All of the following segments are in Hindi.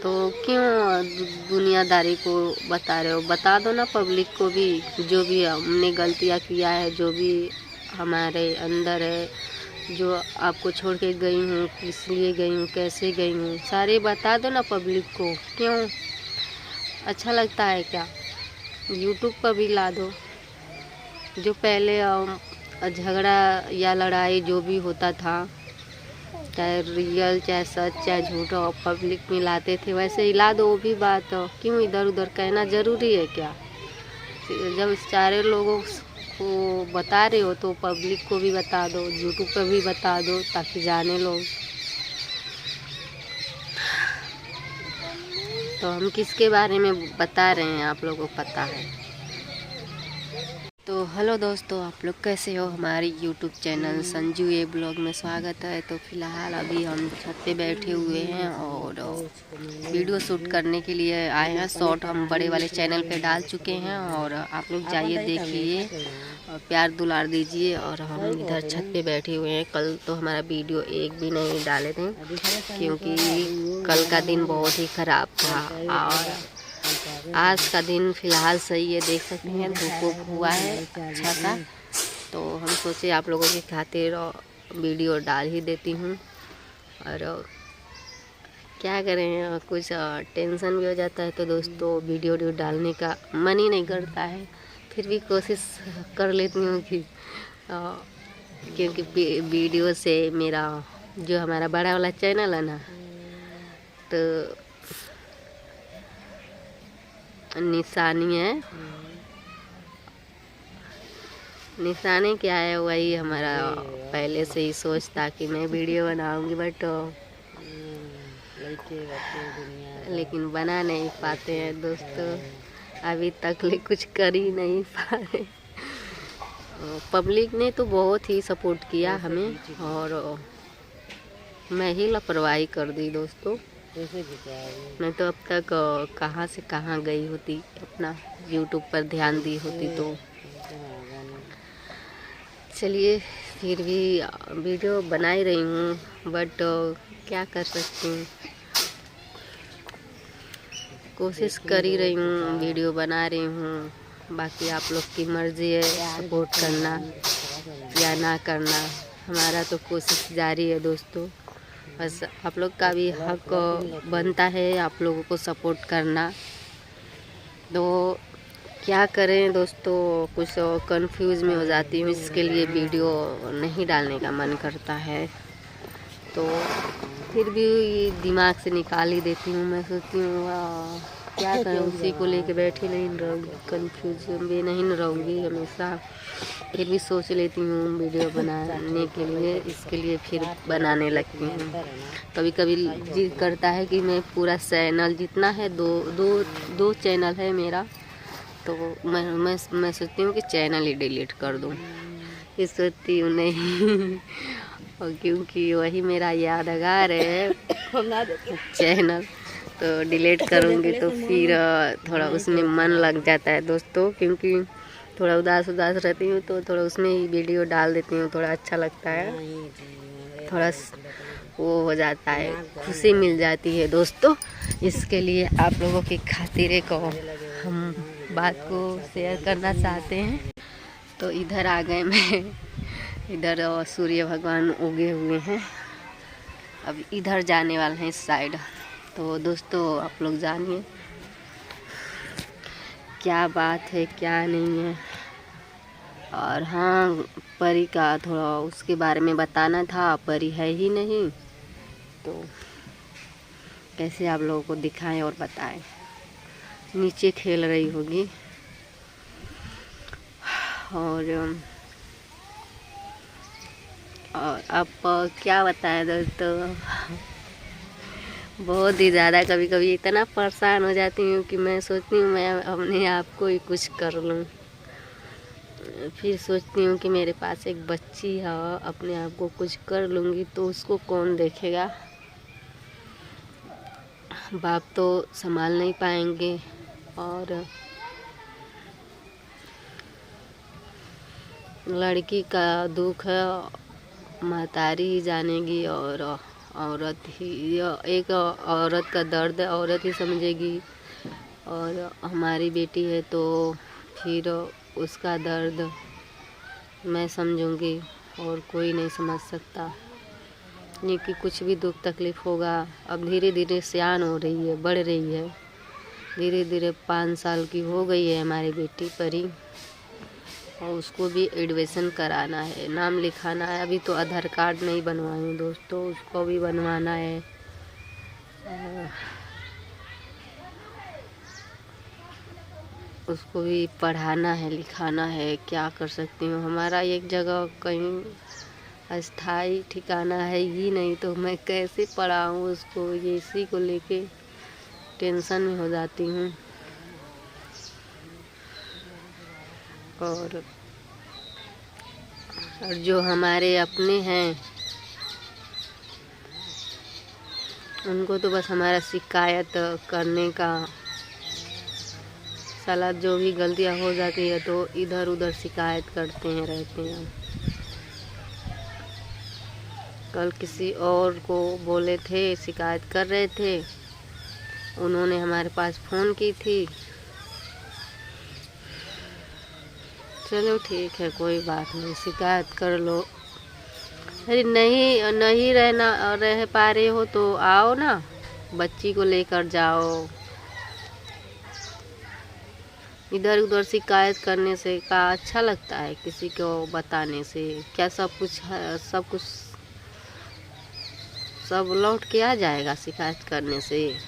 तो क्यों दुनियादारी को बता रहे हो? बता दो ना पब्लिक को भी, जो भी हमने गलतियाँ किया है, जो भी हमारे अंदर है, जो आपको छोड़ के गई हूँ, किस लिए गई हूँ, कैसे गई हूँ, सारे बता दो ना पब्लिक को। क्यों अच्छा लगता है क्या? यूट्यूब पर भी ला दो। जो पहले झगड़ा या लड़ाई जो भी होता था, चाहे रियल चाहे सच चाहे झूठ और पब्लिक में लाते थे, वैसे ही ला दो वो भी बात। क्यों इधर उधर कहना ज़रूरी है क्या? जब सारे लोगों को बता रहे हो तो पब्लिक को भी बता दो, यूट्यूब पर भी बता दो, ताकि जाने लोग। तो हम किसके बारे में बता रहे हैं आप लोगों को पता है। तो हेलो दोस्तों, आप लोग कैसे हो? हमारी यूट्यूब चैनल संजू ए ब्लॉग में स्वागत है। तो फिलहाल अभी हम छत पे बैठे हुए हैं और वीडियो शूट करने के लिए आए हैं। शॉर्ट हम बड़े वाले चैनल पे डाल चुके हैं और आप लोग जाइए देखिए और प्यार दुलार दीजिए। और हम इधर छत पे बैठे हुए हैं। कल तो हमारा वीडियो एक भी नहीं डाले थे क्योंकि कल का दिन बहुत ही ख़राब था और आज का दिन फ़िलहाल सही है। देख सकते हैं धूप हुआ है अच्छा सा। तो हम सोचे आप लोगों की खातिर वीडियो डाल ही देती हूँ। और क्या करें, कुछ टेंशन भी हो जाता है तो दोस्तों वीडियो डालने का मन ही नहीं करता है। फिर भी कोशिश कर लेती हूँ कि क्योंकि वीडियो से मेरा जो हमारा बड़ा वाला चैनल है ना, तो निशानी है, निशानी क्या है, वही हमारा पहले से ही सोच था कि मैं वीडियो बनाऊंगी, बट लेकिन बना नहीं पाते हैं दोस्तों। अभी तक ले कुछ कर ही नहीं पा रहे। पब्लिक ने तो बहुत ही सपोर्ट किया हमें और मैं ही लापरवाही कर दी दोस्तों। मैं तो अब तक कहाँ से कहाँ गई होती, अपना यूट्यूब पर ध्यान दी होती। तो चलिए फिर भी वीडियो बना ही रही हूँ, बट क्या कर सकती हूँ, कोशिश कर ही रही हूँ, वीडियो बना रही हूँ। बाकी आप लोग की मर्ज़ी है सपोर्ट करना या ना करना, हमारा तो कोशिश जारी है दोस्तों। बस आप लोग का भी हक बनता है आप लोगों को सपोर्ट करना। तो क्या करें दोस्तों, कुछ कंफ्यूज में हो जाती हूँ, इसके लिए वीडियो नहीं डालने का मन करता है। तो फिर भी दिमाग से निकाल ही देती हूँ। मैं सोचती हूँ क्या करें, उसी को लेके बैठी नहीं रहूँगी, कंफ्यूज में नहीं रहूँगी हमेशा। फिर भी सोच लेती हूँ वीडियो बनाने के लिए, इसके लिए फिर बनाने लगती हूँ। कभी कभी जी करता है कि मैं पूरा चैनल जितना है, दो चैनल है मेरा, तो मैं सोचती हूँ कि चैनल ही डिलीट कर दूँ। ये सोचती हूँ नहीं और क्योंकि वही मेरा यादगार है चैनल, तो डिलीट करूँगी तो फिर थोड़ा उसमें मन लग जाता है दोस्तों। क्योंकि थोड़ा उदास रहती हूँ तो थोड़ा उसमें ही वीडियो डाल देती हूँ, थोड़ा अच्छा लगता है, थोड़ा वो हो जाता है, खुशी मिल जाती है दोस्तों। इसके लिए आप लोगों की खातिर एक हम बात को शेयर करना चाहते हैं। तो इधर आ गए मैं, इधर सूर्य भगवान उगे हुए हैं, अब इधर जाने वाले हैं इस साइड। तो दोस्तों आप लोग जानिए क्या बात है क्या नहीं है। और हाँ, परी का थोड़ा उसके बारे में बताना था, परी है ही नहीं तो कैसे आप लोगों को दिखाएं और बताएं। नीचे खेल रही होगी और आप क्या बताएं दोस्तों, बहुत ही ज़्यादा कभी कभी इतना परेशान हो जाती हूँ कि मैं सोचती हूँ मैं अपने आप को ही कुछ कर लूँ। फिर सोचती हूँ कि मेरे पास एक बच्ची है, अपने आप को कुछ कर लूँगी तो उसको कौन देखेगा, बाप तो संभाल नहीं पाएंगे। और लड़की का दुख है महतारी ही जानेगी और एक औरत का दर्द औरत ही समझेगी, और हमारी बेटी है तो फिर उसका दर्द मैं समझूंगी और कोई नहीं समझ सकता। क्योंकि कुछ भी दुख तकलीफ़ होगा, अब धीरे धीरे सियान हो रही है, बढ़ रही है, धीरे धीरे 5 साल की हो गई है हमारी बेटी परी, और उसको भी एडमिशन कराना है, नाम लिखाना है। अभी तो आधार कार्ड नहीं बनवाई हूँ दोस्तों, उसको भी बनवाना है। उसको भी पढ़ाना है, लिखाना है। क्या कर सकती हूँ, हमारा एक जगह कहीं अस्थाई ठिकाना है ही नहीं, तो मैं कैसे पढ़ाऊँ उसको, ये इसी को लेके टेंशन में हो जाती हूँ। और जो हमारे अपने हैं उनको तो बस हमारा शिकायत करने का, साला जो भी गलतियाँ हो जाती है तो इधर उधर शिकायत करते हैं, रहते हैं। कल किसी और को बोले थे, शिकायत कर रहे थे, उन्होंने हमारे पास फ़ोन की थी। चलो ठीक है, कोई बात नहीं, शिकायत कर लो। अरे नहीं रह पा रहे हो तो आओ ना, बच्ची को लेकर जाओ। इधर उधर शिकायत करने से का अच्छा लगता है किसी को बताने से? क्या सब लौट के आ जाएगा शिकायत करने से?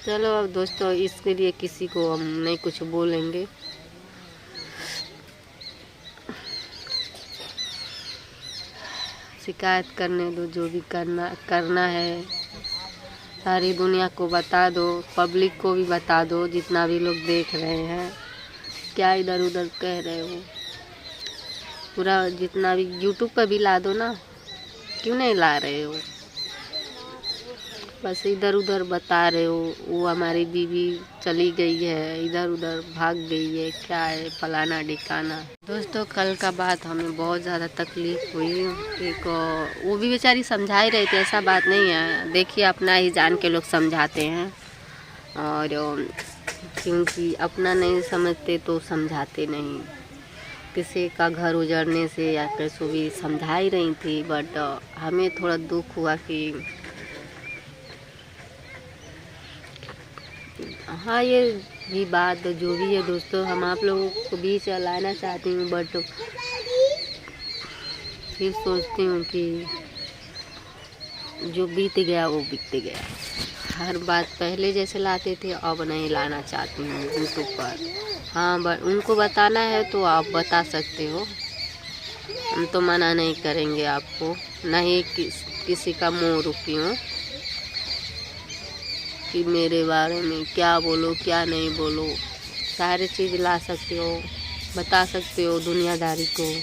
चलो अब दोस्तों, इसके लिए किसी को हम नहीं कुछ बोलेंगे। शिकायत करने दो, जो भी करना है सारी दुनिया को बता दो, पब्लिक को भी बता दो, जितना भी लोग देख रहे हैं। क्या इधर उधर कह रहे हो, पूरा जितना भी यूट्यूब पर भी ला दो ना, क्यों नहीं ला रहे हो? बस इधर उधर बता रहे हो, वो हमारी बीवी चली गई है, इधर उधर भाग गई है, क्या है फलाना ढिकाना। दोस्तों कल का बात हमें बहुत ज़्यादा तकलीफ़ हुई। एक वो भी बेचारी समझा ही रहे थे, ऐसा बात नहीं है, देखिए अपना ही जान के लोग समझाते हैं, और क्योंकि अपना नहीं समझते तो समझाते नहीं। किसी का घर उजड़ने से या कैसे भी समझा ही रही थी, बट हमें थोड़ा दुख हुआ कि हाँ, ये भी बात जो भी है दोस्तों, हम आप लोगों को बीच लाना चाहती हूँ, बट फिर सोचती हूँ कि जो बीत गया वो बीत गया। हर बात पहले जैसे लाते थे अब नहीं लाना चाहती हूँ यूट्यूब पर। हाँ, उनको बताना है तो आप बता सकते हो, हम तो मना नहीं करेंगे आपको। नहीं किसी का मुँह रुकी हूँ कि मेरे बारे में क्या बोलो क्या नहीं बोलो, सारे चीज़ ला सकते हो, बता सकते हो दुनियादारी को।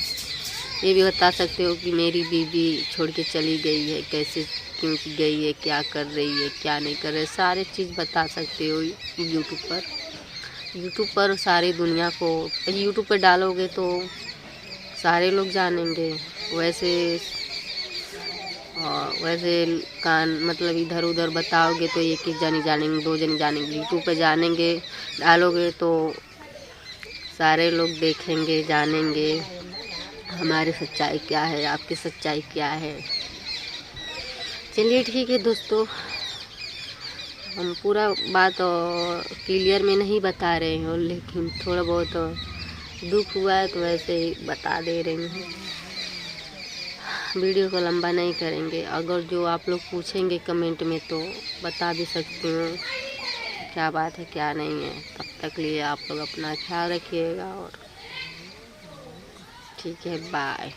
ये भी बता सकते हो कि मेरी बीवी छोड़ के चली गई है, कैसे क्यों गई है, क्या कर रही है, क्या नहीं कर रही है, सारे चीज़ बता सकते हो यूट्यूब पर सारी दुनिया को यूट्यूब पर डालोगे तो सारे लोग जानेंगे। वैसे मतलब इधर उधर बताओगे तो एक जनी जानेंगे, 2 जनी जानेंगे। यूट्यूब पे जानेंगे, डालोगे तो सारे लोग देखेंगे, जानेंगे हमारी सच्चाई क्या है, आपकी सच्चाई क्या है। चलिए ठीक है दोस्तों, हम पूरा बात क्लियर में नहीं बता रहे हो, लेकिन थोड़ा बहुत दुख हुआ है तो वैसे ही बता दे रही हूँ। वीडियो को लंबा नहीं करेंगे, अगर जो आप लोग पूछेंगे कमेंट में तो बता भी सकती हूँ क्या बात है क्या नहीं है। तब तक लिए आप लोग अपना ख्याल रखिएगा, और ठीक है, बाय।